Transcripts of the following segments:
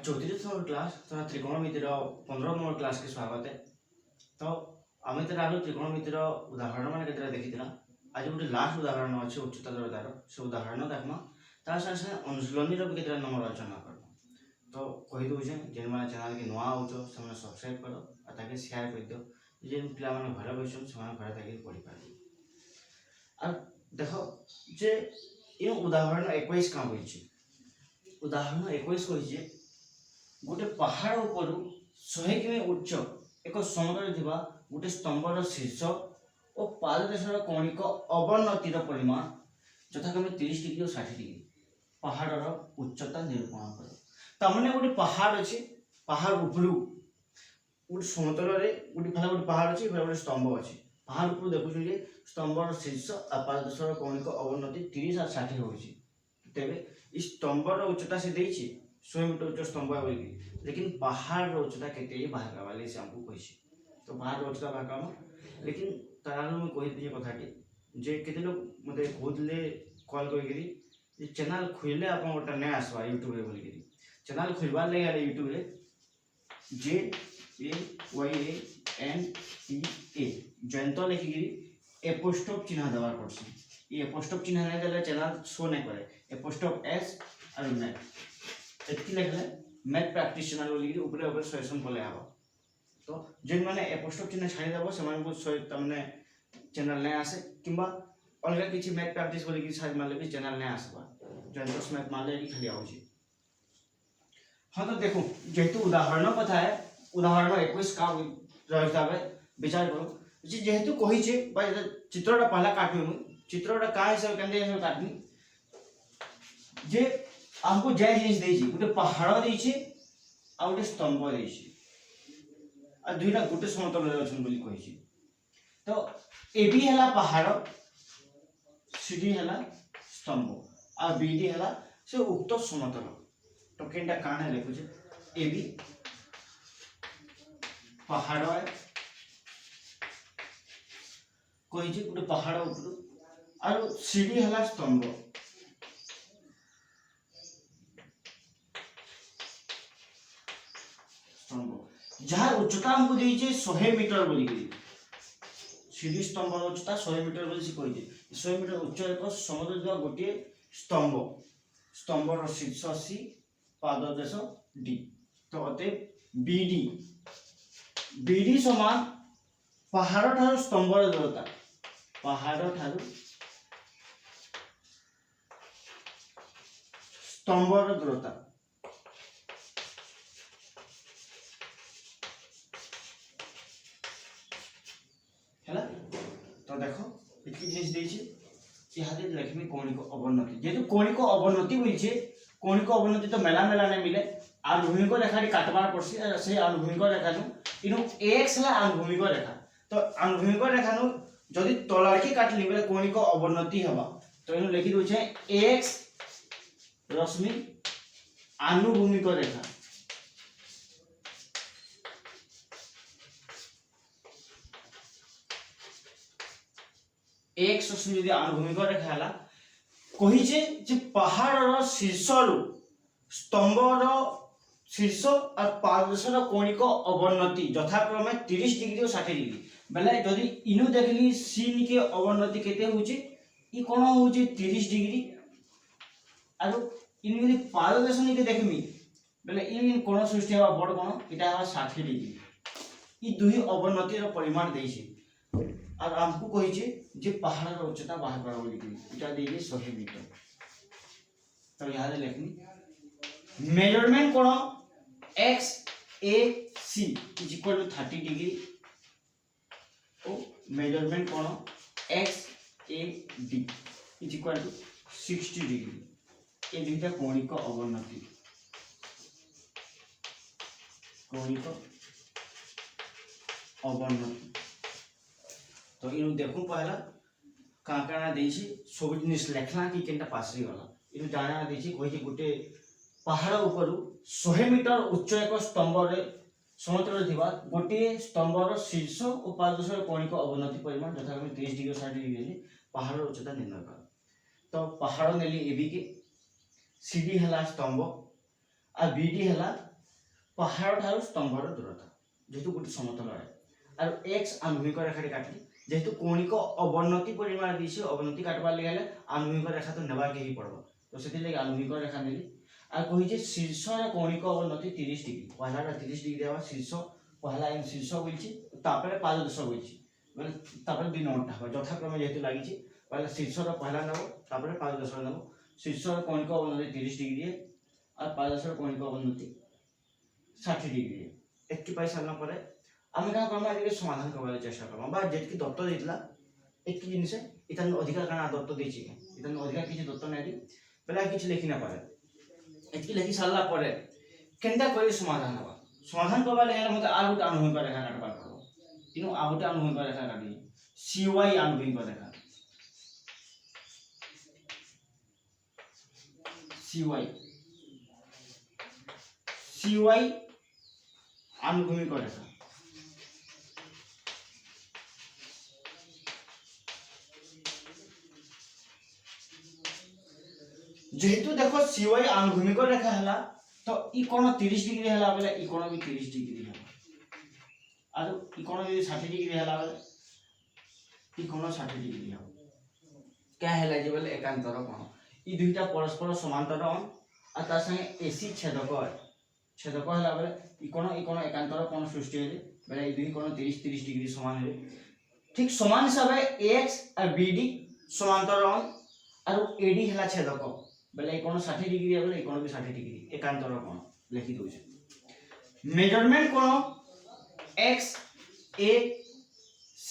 34 number class तथा त्रिकोणमितिर 15 number class के स्वागत है। तो आम आगे त्रिकोणमितिर उदाहरण मैंने केतटा देखी आज गोटे लास्ट उदाहरण अच्छे उच्चता दरदार से उदाहरण देखमा तार साथ साथ अनुशीलनी भी केतटा नंबर आलोचना करना। तो कही दूचे जेन मैंने चैनल के नुआ हो से सब्सक्राइब कर और ताकि शेयर कर दियो जेन पिला माने घर बैसन से घर तक पढ़ी पार। और देखो जे ये उदाहरण 21 का होइछि उदाहरण 21 कहिजे गोटे पहाड़ ऊपर 100 किमी उच्च एक समतल थिबा गोटे स्तंभर शीर्ष और पाददेशर कौणिक अवनतिर परिमाण यथाक्रमे 30 डिग्री और 60 डिग्री पहाड़र उच्चता निरूपण कर। तमने गोटे पहाड़ अच्छे पहाड़ ऊपर गोटे समतल गोटे फला गोटे पहाड़ अच्छे गोटे स्तंभ अच्छे पहाड़ ऊपर देखुचे स्तंभर शीर्ष और पाददेशर कौणिक अवनति 30 और 60 होइछि। तेबे इस स्तंभर उच्चता से देइछि 100 मीटर उच्च स्तंभ है बोलिकी लेकिन पहाड़ उच्चता केते भागा वाले से हमको कहिछि। तो पहाड़ उच्चता भागा लेकिन तार में कहि दिए कथाटी जे केते लोग मते कहले कॉल करिकरी जे चैनल खोले आपन गोटा नै आसवा YouTube रे बोलिकरी चैनल खोलबार ले यार YouTube रे JAYNTA जयंत लिखिकरी एपोस्ट्रोफ चिन्ह देवार पड़सी। ये एपोस्ट्रोफ चिन्ह नै देले चैनल शो नै करे एपोस्ट्रोफ S और मैथ एतकी लिखले मैथ प्रैक्टिशनर बोलिकरी ऊपर ऊपर सजेशन पले आबो। तो जेन माने एपोस्ट्रोफ चिन्ह छाड़ी देबो समान को तमने चैनल नै आसे किंबा अलग किछि मैथ प्रैक्टिस बोलिकरी साइड मारले भी चैनल नै आसबा जयंत मैथ मारले कि खाली आउछि। हां तो देखो जेतु उदाहरण कथा है उदाहरण 21 का हिसाब विचार करो जे जेहेतु कहि छे भाई चित्रटा पहला काटबे मु चित्रटा का हिसाब केंदे हिसाब काटबी जे हमको जय जिनिस देछि गोटे पहाड़ देछि आ गोटे स्तंभ देछि आ दुईटा गोटे समतल रे अछन बोली कहि छी। तो एबी हला पहाड़ सीडी हला स्तंभ आ बीडी हला से उक्त समतल। तो केनटा काने लिखु छे एबी पहाड़ है कहि छी गोटे पहाड़ ऊपर आ सीडी हला स्तंभ जहाँ उच्चता हमको देइछे 100 मीटर बोलिकरी सीढ़ी स्तंभ उच्चता 100 मीटर बोली कहि 100 मीटर उच्च एक समतल जो गोटे स्तंभ स्तंभर शीर्ष सी पाददेश डी। तो अते बीडी बीडी समान पहाड़ ठारू स्तंभर दूरता पहाड़ ठारू स्तंभर दूरता तो देखो इतनी जिनिस देछि इहादे लक्ष्मी कौणिक अवनति जेतु कौणिक अवनति बोलछे कौणिक अवनति तो मेला मेला नै मिले आनुभूमिक रेखाटी काटबार पड़सी से आनुभूमिक रेखा नु इनु x ला आनुभूमिक रेखा। तो आनुभूमिक रेखा नु जदी तलारकी काटली बेले कौणिक अवनति हबा तो इनु लिखि दोछे x रश्मि आनुभूमिक रेखा एक रश्मि यदि आनुभूमिक रेखा हला कहिजे जे पहाड़र शीर्षरु स्तंभर शीर्ष और पाददेशर कौणिक अवनति यथाक्रमे 30 डिग्री और 60 डिग्री बेले जदि इनु देखली सीन के अवनति केते होची ई कोन होची 30 डिग्री आरो इनु यदि पाददेश निके देखमी बेले इन कोन सृष्टि हवा बड़ कोन इटा हवा 60 डिग्री ई दुही अवनतिर परिमाण देइछि और हमको कहिजे जे पहाड़ उच्चता बाहर कर बोली इटा देइए 100 मीटर। तो यहां दे लिखनी मेजरमेंट कोण x a c is equal to 30 degree और मेजरमेंट कोण x a d is equal to 60 degree ए दुईटा कौणिक अवनति कौणिक अवनति। तो इनु देखु पहला का काना देछि सब जिनिस लेखला कि केनटा पासरी वाला इनु जाना देछि कोइ कि गुटे पहाड़ ऊपर 100 मीटर उच्च एक स्तंभ रे समतल थिबा गोटे स्तंभर शीर्ष और पाददेशर कौणिक अवनति परिमाण यथाक्रमे 30 डिग्री 60 डिग्री पहाड़ उच्चता निर्णय कर। तो पहाड़ नेली एबी के सीडी हला स्तंभ आ बीडी हला पहाड़ ठार स्तंभर दूरता जेहेतु गोटे समतल आर एक्स आनुभविक रेखा काटली जेहेतु कौणिक अवनति परिमाण दी अवनति काटबार लगे आनुभविक रेखा तो नेबार के ही पड़ो तो से आनुभविक रेखा नेली और कही शीर्ष कौणिक अवनति 30 डिग्री पहला 30 डिग्री हवा शीर्ष पहला शीर्ष बोलছি तापर पाददेश बोलছি মানে তারপরে দুই নম্বরটা হবে যথাক্রমে যেহেতু লাগিছি পহলা শীর্ষর পহলা নেব তারপরে পাদদেশর নেব শীর্ষর কৌণিক অবনতি 30 ডিগ্রি আর পাদদেশর কৌণিক অবনতি 60 ডিগ্রি একটি পাই সারলা পরে আমি কাঁ করমা এদিকে সমাধান করবার চেষ্টা করব বা যেটকি দত্ত দিতলা একটি জিনিসে ইতান অধিকার কানা দত্ত দিছি ইতান অধিকার কিছু দত্ত নাই দি বেলা কিছু লিখি না পারে এটকি লিখি সারলা পরে কেনটা করে সমাধান হবা সমাধান করবার লাগে মতে আর গোটা আনুভূমিক রেখা কাটবার পড়ব इनो आउटे आनुभविक रेखा काटी CY आनुभविक रेखा CY आनुभविक रेखा जेहेतु देखो CY आनुभविक रेखा हला तो ई कोण 30 डिग्री हला बेले ई कोण भी 30 डिग्री हला और इकोण यदि 60 डिग्री हला बेले इकोण 60 डिग्री हो क्या हला जे बेले एकांतर कोण ई दुईटा परस्पर समांतर और तार संगे एसी छेदक हला बेले इकोण एकांतर कोण सृष्टि हेले बेले ई दुई कोण 30 डिग्री समान हेले ठीक समान हिसाबे एक्स और बीडी समांतर और एडी हला छेदक बेले इकोण 60 डिग्री बेले इकोण भी 60 डिग्री एकांतर कोण लिखि दोछे मेजरमेंट कोण x a c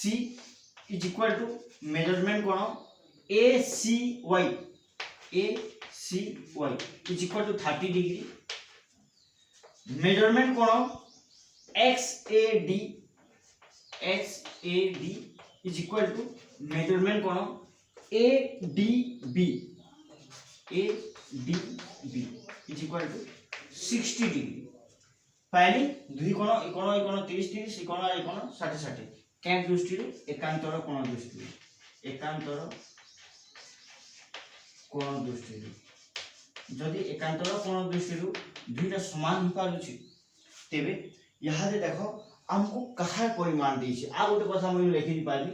is equal to measurement कोण a c y is equal to 30 degree measurement कोण x a d is equal to measurement कोण a d b is equal to 60 degree पहली दुई कोण इकोण 30 इकोण 60 क्या दृष्टि एकांतर कोण दृष्टि जदि एकांतर कोण दृष्टि दुईटा समान हो पारुछि तेबे यहाँ से देखो हमको कहार परिमाण देछि आ गोटे कथा मैं लिखि पाबी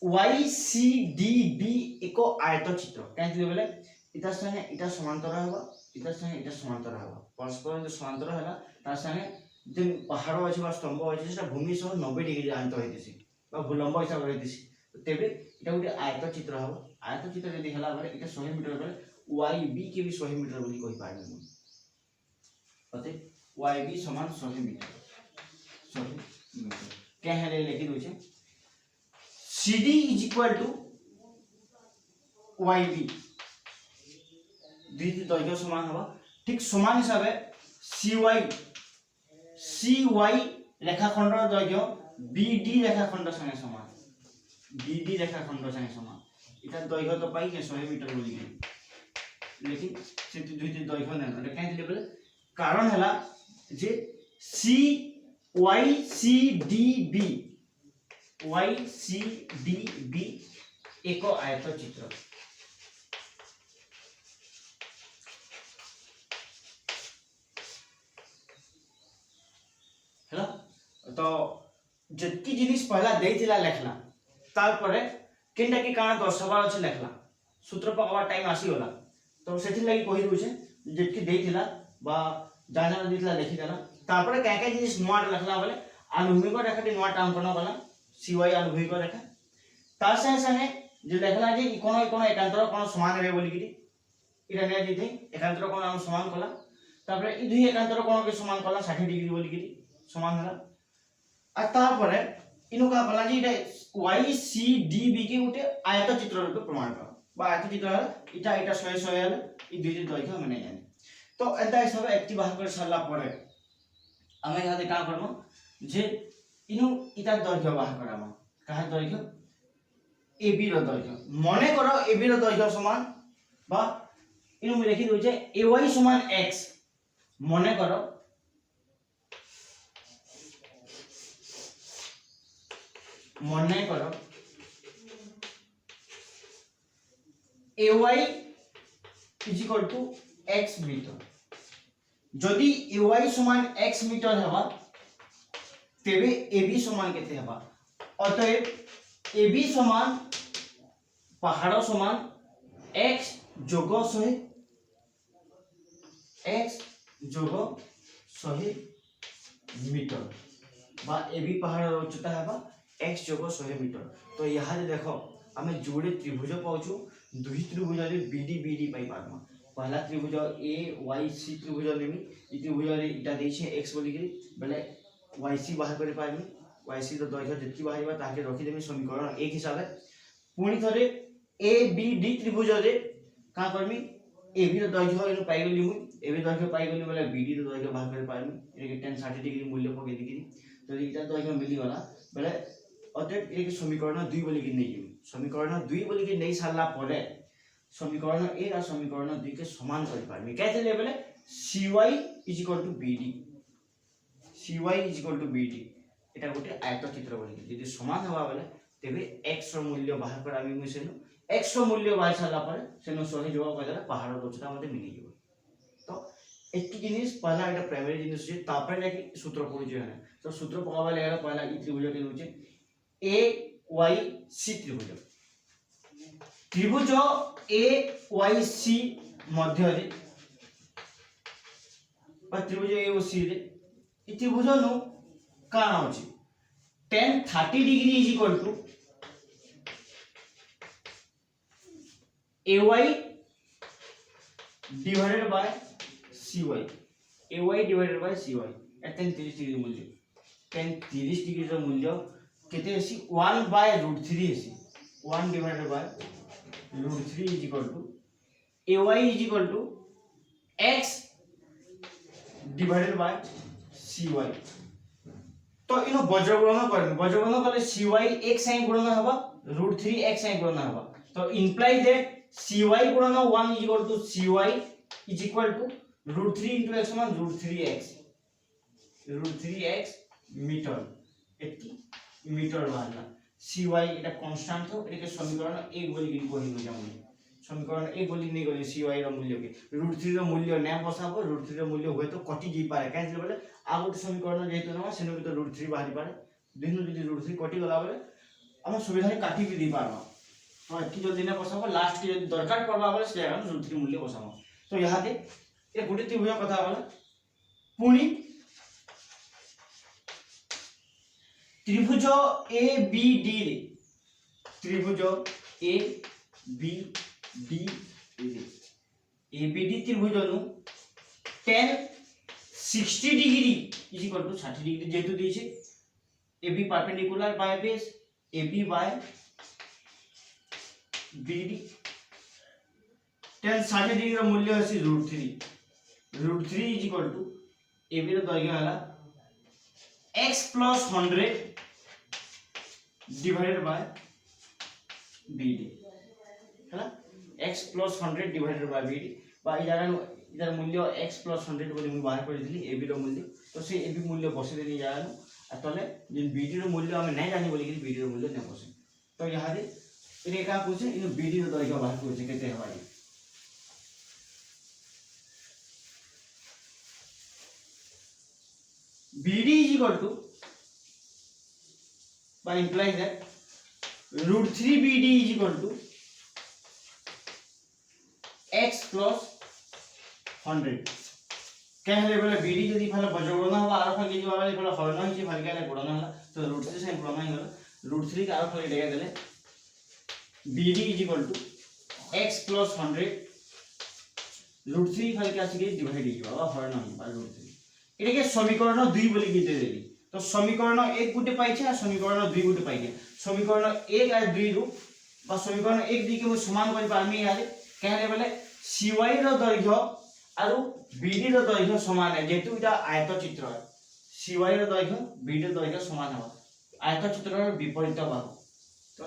YCDB एको आयतचित्र क्या बोले इता संगे इटा समांतर हवा इता संगे इटा समांतर हवा परस्पर जो समांतर हला तार संगे जे पहाड़ अछि बा स्तंभ अछि सेटा भूमि सह 90 डिग्री आंत होइतिसी बा भूलंब हिसाब होइतिसी तेबे इटा गोटे आयतचित्र हवा आयतचित्र यदि हला बेले इटा 100 मीटर बेले YB के भी 100 मीटर बोली कहि पाबे अते YB समान 100 मीटर क्या है लिखि दोछे CD is equal to YB दुई दैर्घ्य समान हवा ठीक समान हिसाब CY रेखाखंड दैर्घ्य BD रेखाखंड संगे समान इटा दैर्घ्य तो पाई 100 मीटर बोली लेकिन से दुई दैर्घ्य नै क्या बोले कारण हला जे YCDB एक आयतचित्र है तो जतकी जिनिस पहला देइथिला लेखला तार परे केनटा की काना दर्शाबार अछि लेखला सूत्र पकवा टाइम आसी होला तो सेथि लागि कहि दोछे जतकी देइथिला बा जाना देइथिला लिखि देला तार परे काय काय जिनिस नोट लेखला बोले आनुभविक रेखाटी नोट अंकन कला CY आनुभविक रेखा तार संगे संगे जे लेखला जे इकोण एकांतर कोण समान रे बोली कि इरा ने दिथि एकांतर कोण हम समान कला तापर इ दुई एकांतर कोण के समान कला 60 डिग्री बोली कि समान होला आ तार परे इनो का कला जे इटा YCDB के उटे आयतचित्र रूपे प्रमाण कर बा आयतचित्र इटा 100 हल इ दुई दैर्घ्य हम नै जानि तो एता हिसाब एक्टिव बाहर कर सरला परे हमें यहाँ का करम जे इनु इटा दैर्घ्य बाहर कराम कहा दैर्घ्य AB रो दैर्घ्य मने करो AB रो दैर्घ्य समान बा इनु मैं लिखि दोचे AY समान x मने करो AY is equal to x metre जदि ay समान x मीटर हेबा तेबे ab समान केते हेबा अतएव ab समान पहाड़ समान x जोग 100 x जोग 100 मीटर बा ab पहाड़ उच्चता हेबा x जोग 100 मीटर। तो यहाँ देखो आम जोड़े त्रिभुज पाचु दुई त्रिभुज बीडी बीडी पाई पारमा पहला त्रिभुज ए वाई सी त्रिभुज लेमी ई त्रिभुज रे इटा देछे x बोली के बेले वाई सी बाहर करे पाइमी वाई सी रो दैर्घ्य जेति बाहरबा ताके रखि देमी समीकरण 1 हिसाब पुणी थरे ए बी डी त्रिभुज रे का करमी ए बी रो दैर्घ्य इनो पाई गेली मु ए बी दैर्घ्य पाई गेली बेले बी डी रो दैर्घ्य बाहर करे पाइमी एके tan 60 डिग्री मूल्य पके दिकि तो इटा दैर्घ्य मिली गला बेले अतएव एक समीकरण 2 बोली के नै समीकरण 2 बोली के नै सारला परे समीकरण 1 और समीकरण 2 के समान कर पारमी कैसे ले बेले cy = bd cy = bd एटा गोटे आयतचित्र बोली यदि समान हवा बेले तेबे x रो मूल्य बाहर कर आमी मिसेनु x रो मूल्य बाहर सारला परे सेनो सही जवाब कहला पहाड़ उच्चता मते मिली जीव। तो एकी जिनिस पहला एटा प्राइमरी जिनिस जे तापर लागी सूत्र पढु जे तो सूत्र पकाबा लागला पहला ई त्रिभुज के होचे ए वाई सी त्रिभुज त्रिभुज ए वाई सी मध्य रे त्रिभुज ए ओ सी रे ई त्रिभुज नु काना होची tan 30 degree is equal to ay divided by cy ay divided by cy tan 30 degree मूल्य tan 30 डिग्री रो मूल्य केते अछि 1/√3 अछि 1 divided by √3 is equal to ay is equal to x divided by cy। तो इनो वज्रगुणन करबे वज्रगुणन कले cy x sin गुणन हबा √3 x sin गुणन हबा तो इंप्लाइज दैट cy गुणन 1 is equal to cy is equal to √3 * x समान √3x मीटर एति मीटर बाहरला cy एटा कांस्टेंट हो एके समीकरण 1 बोली कि कोहि हो जाऊ समीकरण 1 बोली नै गले cy रो मूल्य के √3 रो मूल्य नै बसाबो √3 रो मूल्य होय तो कटि जी पारे कैसे बोले आ गोटे समीकरण जेतो ना सेनो भी तो √3 बाहरी पारे दिनो जदी √3 कटि गला बोले हम सुविधा रे काटि भी दी पारबा तो एति जल्दी नै बसाबो लास्ट के दरकार पड़बा बोले से हम √3 मूल्य बसाबो। तो यहाँ दे ए गोटे त्रिभुज कथा बोले पुणी त्रिभुज ए बी डी रे त्रिभुज ए बी डी रे ए बी डी त्रिभुज नु tan 60 degree is equal to 60 degree जेतु दिछे a b perpendicular by base a b by b d tan 60 degree रो मूल्य अछि √3 is equal to a b रो दैर्घ्य हला x + 100 डिवाइडेड बाय bd हला x + 100 डिवाइडेड बाय bd बा इधर मूल्य x + 100 बोली मु बाहर कर दिली ab रो मूल्य तो से ab मूल्य बसे देनी जानो आ तले जिन bd रो मूल्य हम नै जानि बोली कि bd रो मूल्य नै बसे। तो यहाँ दे इने का पूछे इन bd रो दैर्घ्य बाहर पूछे केते हवा bd is equal to by implying that √3 bd is equal to x plus 100 कहले बोले bd जदी फल बजगुणन हवा आर फल के जवाब बोले हरण हिचे फल के गुणन हला तो √3 sin गुणन ही गला √3 के आर फल के देले bd is equal to x plus 100 √3 फल के आसी के डिवाइड ही जवाब हरण ही बाय √3 एके समीकरण 2 बोली के देली। तो समीकरण 1 गुटे पाइछे आ समीकरण 2 गुटे पाइछे समीकरण 1 और 2 रु बा समीकरण 1 2 के समान करि पारमी यारे कहले बोले cy रो दैर्घ्य आरो bd रो दैर्घ्य समान है जेतु इटा आयतचित्र है cy रो दैर्घ्य bd रो दैर्घ्य समान है आयतचित्र रो विपरीत भाग। तो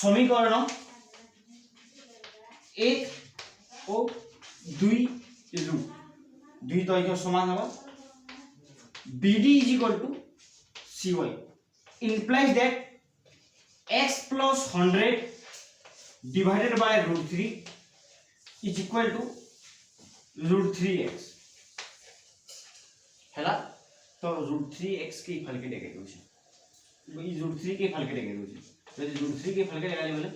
समीकरण 1 और 2 रु दुई दैर्घ्य समान है bd is equal to cy implies that x plus 100 divided by √3 is equal to √3x हैला तो √3x के इक्वल के देखे दोछे √3 के इक्वल के देखे दोछे यदि √3 के इक्वल के लगाले बोले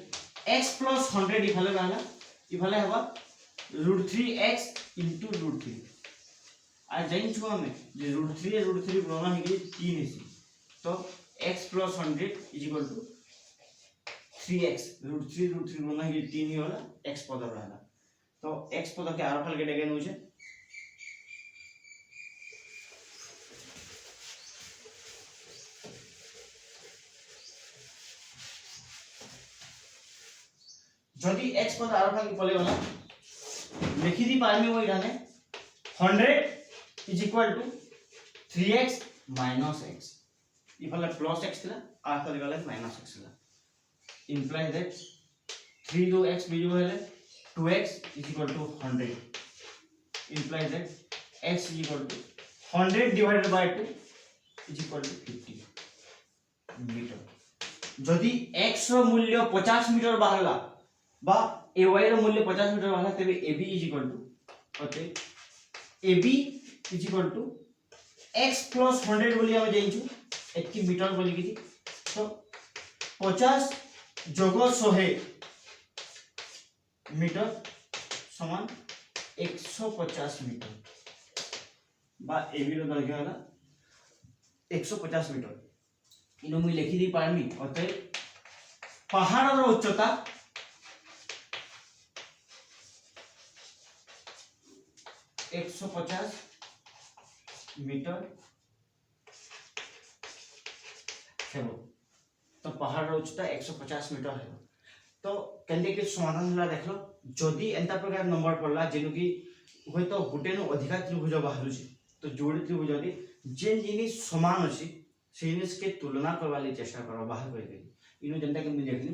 x + 100 इफाले रहला इफाले हबा √3x * √3 आ जाइन छु हमें जे √3 गुणन हे 3 हेसी तो x + 100 = 3x √3 गुणन हे 3 ही होला x पद रहला तो x पद के आर फल के देखे नउछे जदि x पद आर फल के पले वाला लिखि दी पार में वो इठाने 100 = 3x - x इफाले +x थिला आर फल गले -x थिला implies that 3 2 x बीजो हेले 2x = 100 implies that x = 100 divided by 2 = 50 metre जदि x रो मूल्य 50 मीटर बाहरला बा ay रो मूल्य 50 मीटर बाहरला तबे ab अते ab = x + 100 बोली हम जाइछु 1 मीटर बोली की तो 50 जोग 100 मीटर समान 150 मीटर बा ab रो दैर्घ्य होला 150 मीटर इनो मुई लिखि दी पारमी अते पहाड़ रो उच्चता 150 मीटर हेबो तो पहाड़ रो उच्चता 150 मीटर हेबो तो केंदे के समाधान होला देखलो जदि एंता प्रकार नंबर पड़ला जेनु की होय तो गुटे नो अधिका त्रिभुज बाहरु छी तो जोड़ी त्रिभुज दे जेन जिनिस समान अछि से जिनिस के तुलना करबा ले चेष्टा करो बाहर कर के इनो जनता के मैं देखनी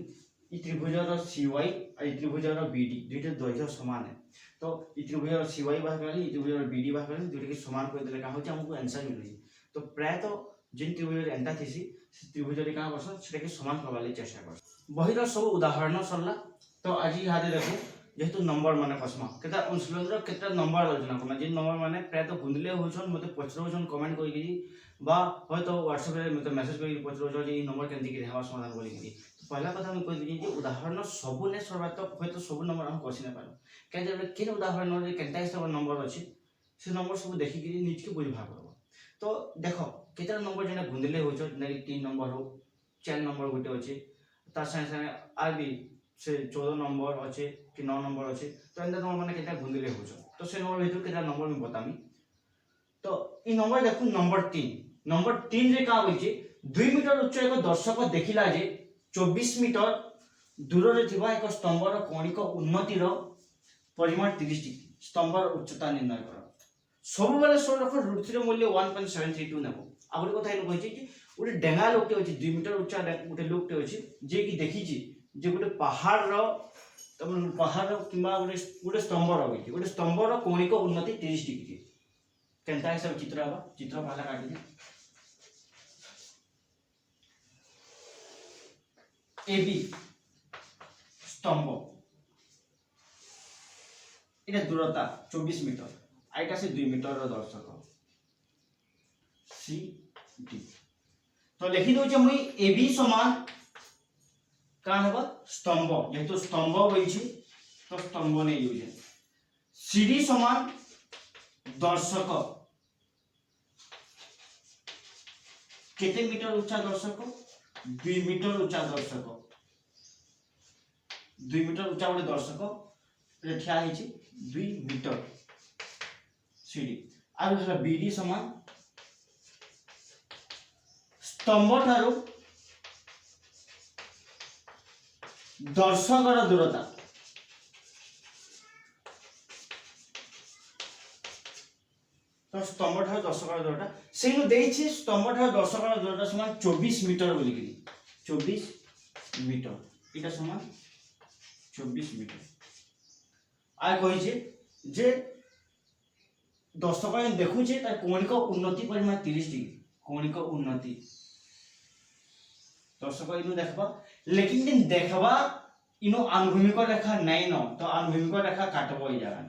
ई त्रिभुज रो cy और ई त्रिभुज रो bd दुइटा दैर्घ्य समान है तो ई त्रिभुज रो cy बाहर करली ई त्रिभुज रो bd बाहर करली दुइटा के समान कर देले का होचे हमको आंसर मिल जी तो प्राय तो जिन त्रिभुज एंता थिसी त्रिभुज रे का बस सेटा के समान करबा ले चेष्टा कर बही रो सब उदाहरण सरला तो आज हाथे देखो जेतु नंबर माने कसमा केता अनुशीलन केता नंबर आलोचना करना जे नंबर माने प्राय तो गुंदले होछन मते पछरोछन कमेंट करि बा होय तो WhatsApp रे मते मेसेज करि पछरोछ जे ई नंबर केंति कि हेबा समाधान बोली कि तो पहला कथा हम कहि दी जे उदाहरण सबु ने सरबा तो होय तो सब नंबर हम कछि न पालो के जे केन उदाहरण रे केंता हिसाब नंबर अछि से नंबर सब देखि कि निज के बुझ भाग करबो तो देखो केता नंबर जेना गुंदले होछ जेना कि 3 नंबर हो 4 नंबर गुटे अछि ता संगे संगे आर भी से 14 नंबर अच्छे कि 9 नंबर अच्छे तो एंदा नंबर माने केटा गुंदले होछ तो से नंबर भीतर केटा नंबर में बतामी तो ई नंबर देखु नंबर 3 रे का होई छै 2 मीटर उच्च एक दर्शक देखिला जे 24 मीटर दूर रे थिबा एक स्तंभर कोणिक उन्नति रो परिमाण 30 डिग्री स्तंभर उच्चता निर्णय करो सब बेले सो रखो √3 रो मूल्य 1.732 नेबो आ गोटे कथा इन कहै छै कि गोटे डेंगा लोकटे अछि 2 मीटर उच्च गोटे लोकटे अछि जे कि देखि छी जे गोटे पहाड़ रो तब पहाड़ किबा गोटे स्तंभ रो कोणिक उन्नति 30 डिग्री केनता हिसाब चित्र आबा चित्र पहला काटी दे AB स्तंभ इटा दूरता 24 मीटर आइटा से 2 मीटर रो दर्शक CD तो लिखि दउ छै मुई AB समान का होबा स्तंभ जेतु स्तंभ होई छै तो स्तंभ नै यूज CD समान दर्शक केते मीटर ऊंचा दर्शक 2 मीटर ऊंचा दर्शक 2 मीटर ऊंचा वाले दर्शक रे ठिया है 2 मीटर सीडी आरो हला बीडी समान स्तंभ ठारो दर्शक रो दूरता तो स्तंभ ठारो दर्शक रो दूरता सेनु देइ छी स्तंभ ठारो दर्शक रो दूरता समान 24 मीटर बोली कि 24 मीटर इटा समान 24 मीटर आ कहि छै जे दर्शक देखु छै तार कोणिक उन्नति परिमाण 30 डिग्री कोणिक उन्नति दर्शक इनु देखबा लेकिन दिन देखबा इनु अनुभूमिक रेखा नै न तो अनुभूमिक रेखा काटबो ई जगह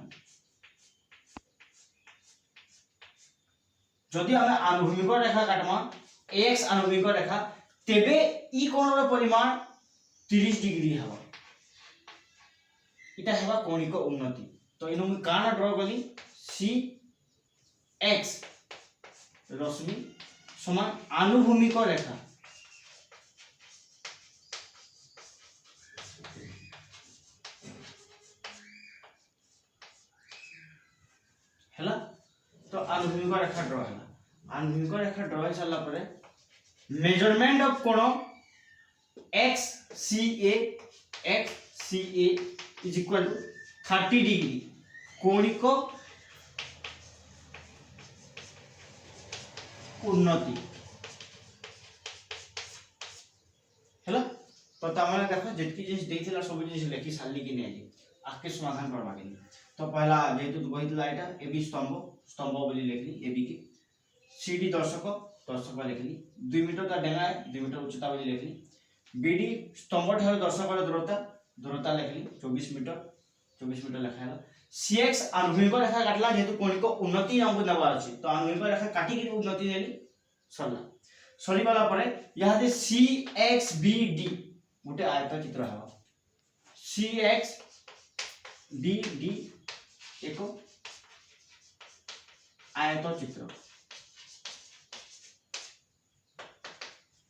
जदि आम आनुभूमिक रेखा काटमा एक्स आनुभूमिक रेखा तेबे इ कोणर परिमाण 30 डिग्री हवा इटा हवा कोणिक उन्नति तो इनो मु काना ड्रा कली सी एक्स रश्मि समान आनुभूमिक रेखा हैला तो आनुभूमिक रेखा ड्रा हैला आनुभूमिक रेखा ड्रा हो साला परे मेजरमेंट ऑफ कोण x c a is equal to 30 degree कोणिक उन्नति हैला तो तमाने देखो जेतकी जिनिस देथिला सब जिनिस लेखि साली कि नै आके समाधान करबा कि तो पहला जेतु बहितला एटा ए बी स्तंभ बोली लिखली ए बी के सी डी दर्शक लिखली 2 मीटर का डेंगा है 2 मीटर उच्चता बोली लिखली बी डी स्तंभ ठार दर्शकर दूरता लिखली 24 मीटर लिखाला सी एक्स आनुभूमिक रेखा काटला जेतु कोणिक उन्नति हमको नबार अछि तो आनुभूमिक रेखा काटी के उन्नति देली सरला सरी वाला परे यहां दे सी एक्स बी डी गोटे आयत चित्र हवा सी एक्स डी डी एक आयत चित्र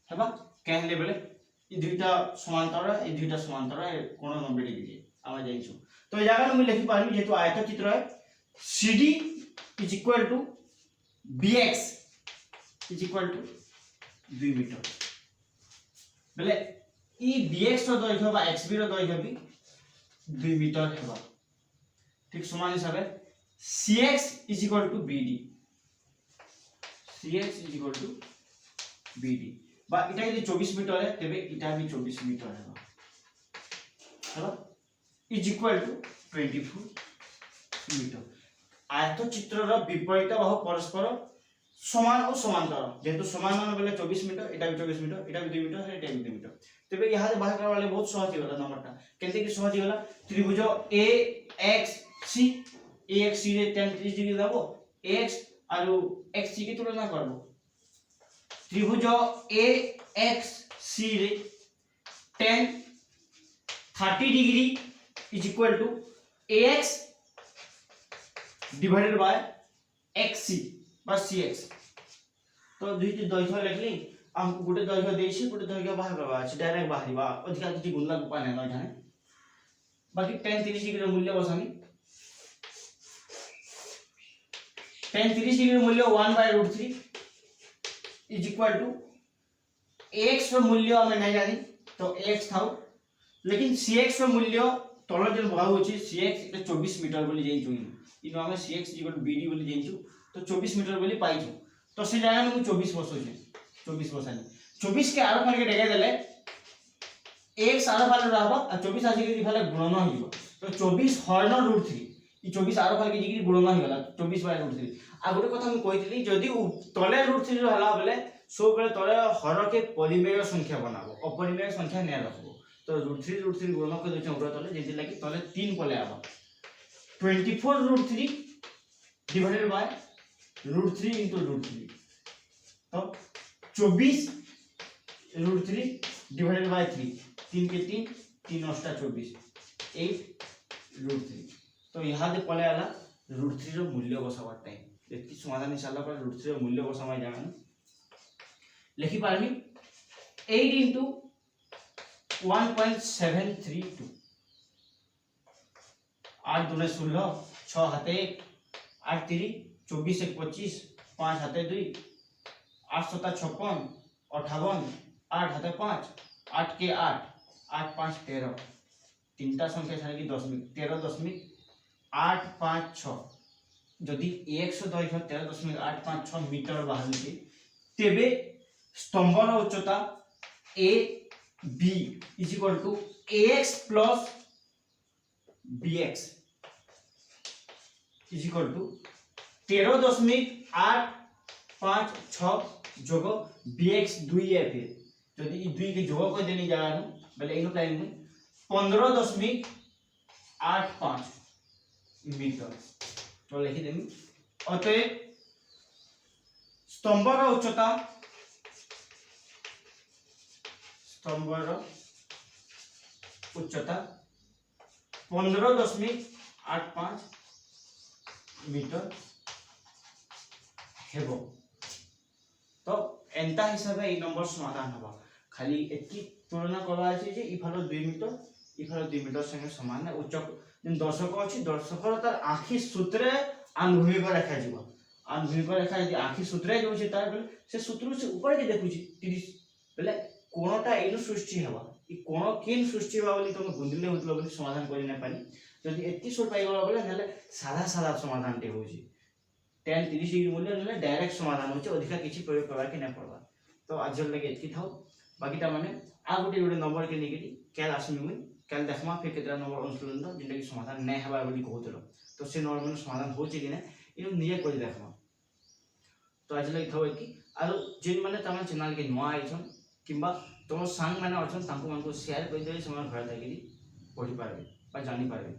हेबा कहले बेले ई दुईटा समांतर कोण 90 डिग्री आमा जाइछु तो जागा में लिखि पारबी जेतु आयत चित्र है CD is equal to BX is equal to 2 metre बेले ई BX रो दैर्घ्य बा XB रो दैर्घ्य भी 2 मीटर हेबा ठीक समान हिसाब CX is equal to BD CX is equal to BD बा इटा यदि 24 मीटर है तबे इटा भी 24 मीटर हेबा हेलो इज इक्वल टू 24 मीटर आयत चित्र रो विपरीत बाहु परस्पर समान और समांतर जेतु समान मान बेले 24 मीटर एटा भी 24 मीटर एटा भी 2 मीटर एटा भी 2 मीटर तबे यहां से बाहर करबा वाले बहुत सहज होला नंबरटा केते कि सहज होला त्रिभुज AXC रे tan 30 डिग्री देबो AX आरो XC की तुलना करबो त्रिभुज AXC रे tan 30 degree is equal to AX divided by XC बस CX तो दुईटी दैर्घ्य लिखली हमको गोटे दैर्घ्य देछि गोटे दैर्घ्य बाहर करबा अछि डायरेक्ट बाहरिबा अधिका किछि गुणला उपाय नै न जाने बाकी tan 30 डिग्री रो मूल्य बसामी tan 30 डिग्री रो मूल्य 1/√3 is equal to AX रो मूल्य हमें नै जानी तो AX थाउ लेकिन CX रो मूल्य तोला जन भाव होची CX इटा 24 मीटर बोली जेइछु इनो हमें CX BD बोली जेइछु तो 24 मीटर बोली पाइछु तो से जगह में 24 बसो छे 24 बसानी 24 के आरो फाल के डेगा देले x आरो फाल रहबा आ 24 आसी के फाल गुणन होइबो तो 24 हरण √3 ई 24 आरो फाल के जिगिरी गुणन होई गला 24/√3 आ गोटे कथा हम कहितली जदी तले √3 रहला बेले सब बेले तले हर के परिमेय संख्या बनाबो अपरिमेय संख्या नै रखबो तो √3 गुणन कर देछ ऊपर तले जेति लागि तले 3 पले आबा 24√3 डिवाइडेड बाय √3 into √3 तो 24√3 डिवाइडेड बाय 3 3 के 3 3 9 24 8√3 तो यहां दे पले आला √3 रो मूल्य बसावा टाइम एति समाधान निसाला पर √3 रो मूल्य बसावा जान लिखि पारमी 8 into 1.732 8 दूने 16 6 हाथे 8 3 24 1 25 5 हाथे 2 8 7 56 58 8 हाथे 5 8 के 8 8 5 13 तीनटा संख्या छाड़ी की 13.856 जदि AX दैर्घ्य 13.856 मीटर बाहर तेबे स्तंभर उच्चता A B is equal to AX plus BX is equal to 13.856 जोग BX 2F जदि ई 2 के जोग को देनी जागा नु बेले इनो टाइम में 15.85 मीटर तो लिखि देमी अतः स्तंभर उच्चता, स्तंभर उच्चता 15.85 मीटर हेबो। तो एंता हिसाब ए नंबर समाधान हबा। खाली एति तुलना करवा अछि जे इफालो 2 मीटर इफालो 2 मीटर संगे समान है। उच्च जिन दर्शक अछि दर्शकर तार आखि सूत्रे अनुभूमि पर रेखा जीव। अनुभूमि पर रेखा यदि आखि सूत्रे जो छै तार बेले से सूत्र से ऊपर के देखु छी 30 बेले कोणटा एनु सृष्टि हबा। ई कोण केन सृष्टि हबा बोली तुम गुंदिले होतलो बोली समाधान करि नै पानी। जदि एति सोर पाइ गला बोले नले सादा सादा समाधान टे होजी। tan 30 डिग्री मूल्य नले डायरेक्ट समाधान होचे, अधिका किछि प्रयोग करबा के नै पड़बा। तो आज लगे एति थाओ। बाकीटा माने आ गुटे नंबर के नेगेटिव कैल आसमी मुई कैल देखमा फिर केतरा नंबर अनुसरण द जिंदा की समाधान नै हबा बोली कहतलो। तो से नॉर्मल समाधान होचे कि नै इनु निजे कोइ देखमा। तो आज लगे थाओ एति आरो जिन माने तमा चैनल के नुआ आइछन किबा तुम सांग माने अछन तांको मानको शेयर कर दे समान घर ताकि पढ़ी पारबे बा जानि पारबे।